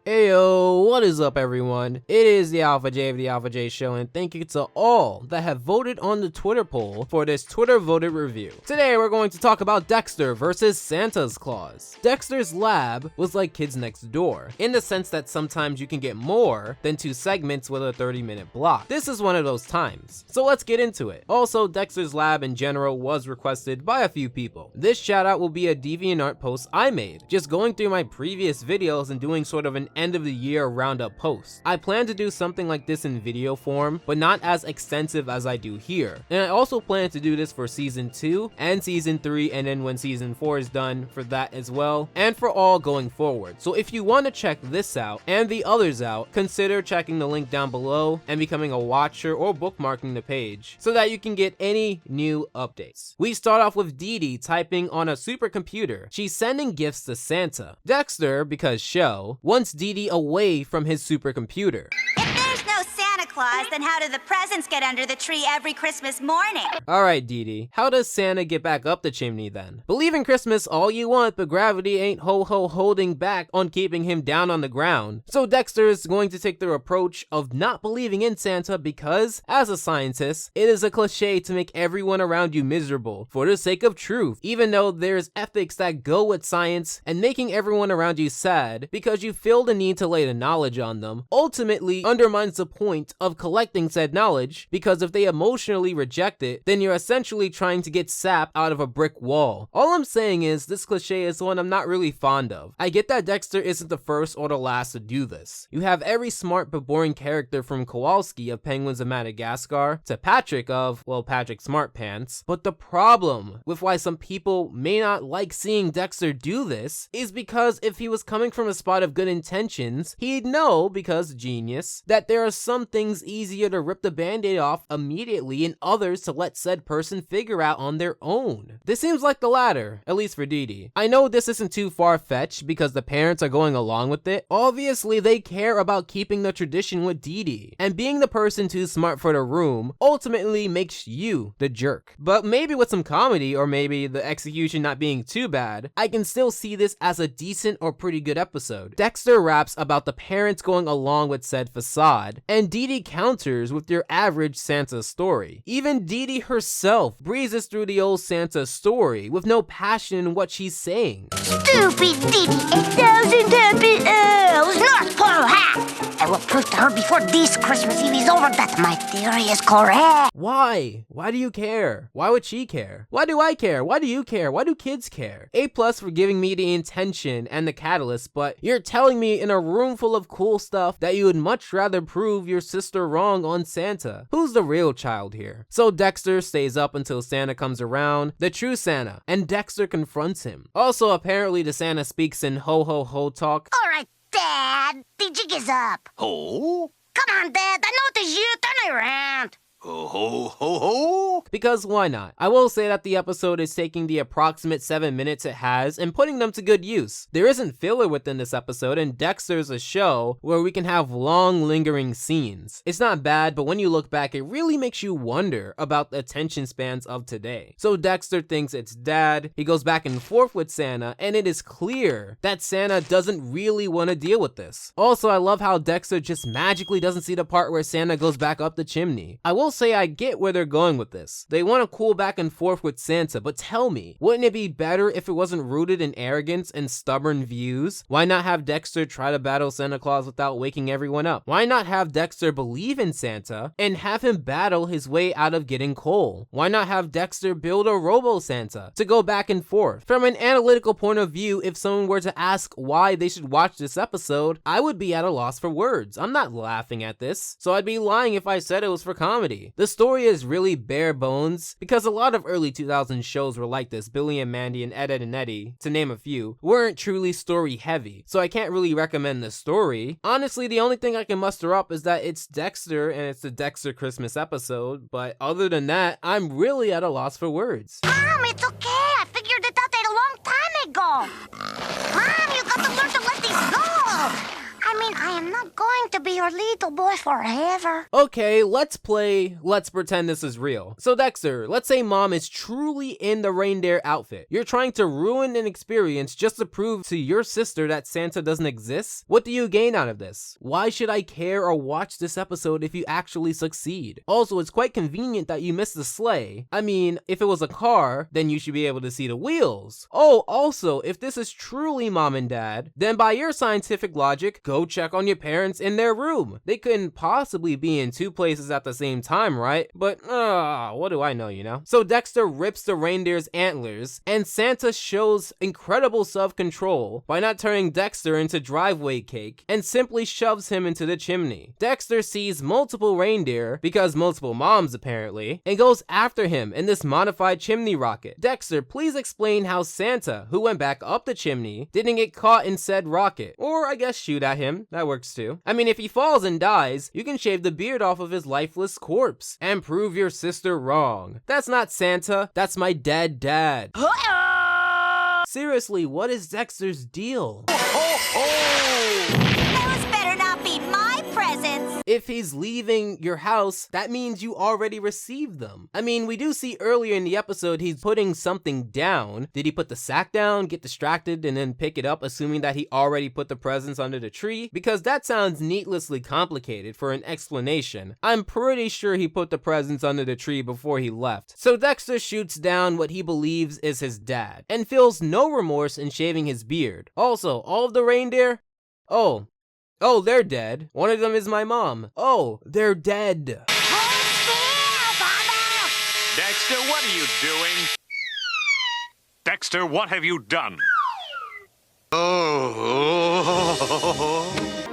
Heyo, what is up everyone? It is the Alpha J of the Alpha J Show, and thank you to all that have voted on the Twitter poll for this Twitter voted review. Today we're going to talk about Dexter versus Santa's Claus. Dexter's lab was like Kids Next Door, in the sense that sometimes you can get more than 2 segments with a 30-minute block. This is one of those times, so let's get into it. Also, Dexter's lab in general was requested by a few people. This shout out will be a DeviantArt post I made, just going through my previous videos and doing sort of an end of the year roundup post. I plan to do something like this in video form, but not as extensive as I do here. And I also plan to do this for season 2 and season 3, and then when season 4 is done for that as well, and for all going forward. So if you want to check this out and the others out, consider checking the link down below and becoming a watcher or bookmarking the page so that you can get any new updates. We start off with Dee Dee typing on a supercomputer. She's sending gifts to Santa. Dexter, because show, wants Dee Dee away from his supercomputer. If there's no Santa Claus, then how do the presents get under the tree every Christmas morning? Alright Dee Dee, how does Santa get back up the chimney then? Believe in Christmas all you want, but gravity ain't ho-ho holding back on keeping him down on the ground. So Dexter is going to take the approach of not believing in Santa because, as a scientist, it is a cliche to make everyone around you miserable for the sake of truth, even though there's ethics that go with science, and making everyone around you sad because you feel the need to lay the knowledge on them ultimately undermines the point of collecting said knowledge, because if they emotionally reject it, then you're essentially trying to get sap out of a brick wall. All I'm saying is this cliche is one I'm not really fond of. I get that Dexter isn't the first or the last to do this. You have every smart but boring character from Kowalski of Penguins of Madagascar to Patrick of, well, Patrick Smartpants, but the problem with why some people may not like seeing Dexter do this is because if he was coming from a spot of good intentions, he'd know, because genius, that there are some things easier to rip the band-aid off immediately and others to let said person figure out on their own. This seems like the latter, at least for Dee Dee. I know this isn't too far-fetched because the parents are going along with it. Obviously, they care about keeping the tradition with Dee Dee, and being the person too smart for the room ultimately makes you the jerk. But maybe with some comedy, or maybe the execution not being too bad, I can still see this as a decent or pretty good episode. Dexter raps about the parents going along with said facade, and Dee Dee counters with your average Santa story. Even Dee Dee herself breezes through the old Santa story with no passion in what she's saying. Stupid Dee Dee, 1,000 happy elves, North Pole hat! I will prove to her before this Christmas Eve is over that my theory is correct. Why? Why do you care? Why would she care? Why do I care? Why do you care? Why do kids care? A+ for giving me the intention and the catalyst, but you're telling me in a room full of cool stuff that you would much rather prove your sister wrong on Santa. Who's the real child here? So Dexter stays up until Santa comes around, the true Santa, and Dexter confronts him. Also, apparently the Santa speaks in ho-ho-ho talk. Alright, Dad, the jig is up. Ho? Come on, Dad, I know it is you, turn around. Ho ho ho ho! Because why not? I will say that the episode is taking the approximate 7 minutes it has and putting them to good use. There isn't filler within this episode, and Dexter's a show where we can have long lingering scenes. It's not bad, but when you look back, it really makes you wonder about the attention spans of today. So Dexter thinks it's dad, he goes back and forth with Santa, and it is clear that Santa doesn't really want to deal with this. Also, I love how Dexter just magically doesn't see the part where Santa goes back up the chimney. I will say I get where they're going with this. They want to cool back and forth with Santa, but tell me, wouldn't it be better if it wasn't rooted in arrogance and stubborn views? Why not have Dexter try to battle Santa Claus without waking everyone up? Why not have Dexter believe in Santa and have him battle his way out of getting coal? Why not have Dexter build a robo-Santa to go back and forth? From an analytical point of view, if someone were to ask why they should watch this episode, I would be at a loss for words. I'm not laughing at this, so I'd be lying if I said it was for comedy. The story is really bare bones, because a lot of early 2000s shows were like this. Billy and Mandy and Ed, Edd and Eddy, to name a few, weren't truly story heavy, so I can't really recommend the story. Honestly, the only thing I can muster up is that it's Dexter and it's the Dexter Christmas episode, but other than that, I'm really at a loss for words. Mom, it's okay, I figured it out a long time ago. Mom, you got to learn to let these go. I mean, mean, I am not going to be your little boy forever. Okay, let's pretend this is real. So Dexter, let's say mom is truly in the reindeer outfit. You're trying to ruin an experience just to prove to your sister that Santa doesn't exist? What do you gain out of this? Why should I care or watch this episode if you actually succeed? Also, it's quite convenient that you missed the sleigh. I mean, if it was a car, then you should be able to see the wheels. Oh, also, if this is truly mom and dad, then by your scientific logic, go check on your parents in their room. They couldn't possibly be in two places at the same time, right? But, what do I know, you know? So Dexter rips the reindeer's antlers, and Santa shows incredible self-control by not turning Dexter into driveway cake and simply shoves him into the chimney. Dexter sees multiple reindeer, because multiple moms apparently, and goes after him in this modified chimney rocket. Dexter, please explain how Santa, who went back up the chimney, didn't get caught in said rocket. Or I guess shoot at him, that works too. I mean, if he falls and dies, you can shave the beard off of his lifeless corpse and prove your sister wrong. That's not Santa, that's my dead dad. Seriously, what is Dexter's deal? Those better not be my presents. If he's leaving your house, that means you already received them. I mean, we do see earlier in the episode he's putting something down. Did he put the sack down, get distracted, and then pick it up, assuming that he already put the presents under the tree? Because that sounds needlessly complicated for an explanation. I'm pretty sure he put the presents under the tree before he left. So Dexter shoots down what he believes is his dad, and feels no remorse in shaving his beard. Also, all of the reindeer? Oh, they're dead. One of them is my mom. Oh, they're dead. Hold still, Father! Dexter, what are you doing? Dexter, what have you done? Oh.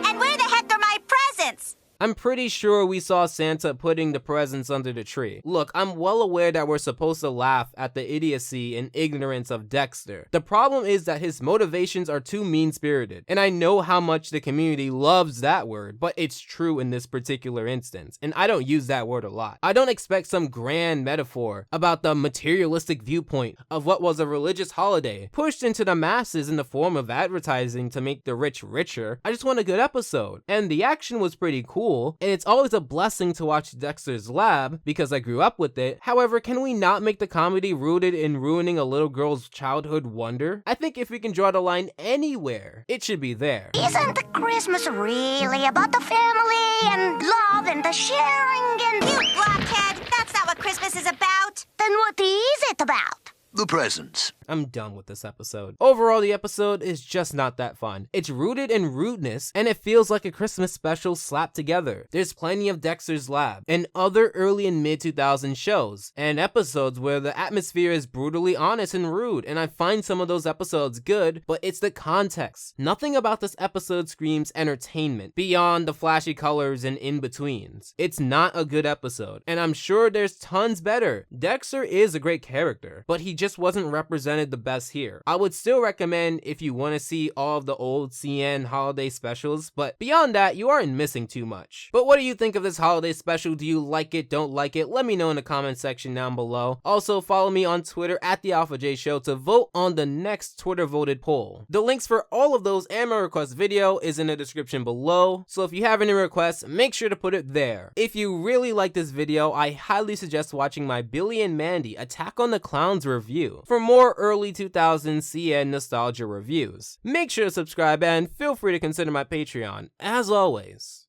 And where the heck are my presents? I'm pretty sure we saw Santa putting the presents under the tree. Look, I'm well aware that we're supposed to laugh at the idiocy and ignorance of Dexter. The problem is that his motivations are too mean-spirited, and I know how much the community loves that word, but it's true in this particular instance, and I don't use that word a lot. I don't expect some grand metaphor about the materialistic viewpoint of what was a religious holiday pushed into the masses in the form of advertising to make the rich richer. I just want a good episode, and the action was pretty cool. And it's always a blessing to watch Dexter's Lab because I grew up with it. However, can we not make the comedy rooted in ruining a little girl's childhood wonder? I think if we can draw the line anywhere, it should be there. Isn't the Christmas really about the family and love and the sharing and... You blockhead! That's not what Christmas is about. Then what is it about? The presents. I'm done with this episode. Overall, the episode is just not that fun. It's rooted in rudeness, and it feels like a Christmas special slapped together. There's plenty of Dexter's Lab, and other early and mid-2000s shows, and episodes where the atmosphere is brutally honest and rude, and I find some of those episodes good, but it's the context. Nothing about this episode screams entertainment, beyond the flashy colors and in-betweens. It's not a good episode, and I'm sure there's tons better. Dexter is a great character, but he just wasn't represented the best here. I would still recommend if you want to see all of the old CN holiday specials, but beyond that, you aren't missing too much. But what do you think of this holiday special? Do you like it? Don't like it? Let me know in the comment section down below. Also, follow me on Twitter at the ALPHAJ Show to vote on the next Twitter voted poll. The links for all of those and my request video is in the description below, so if you have any requests, make sure to put it there. If you really like this video, I highly suggest watching my Billy and Mandy Attack on the Clowns review for more early 2000s CN nostalgia reviews. Make sure to subscribe and feel free to consider my Patreon. As always,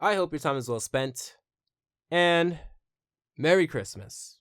I hope your time is well spent, and Merry Christmas.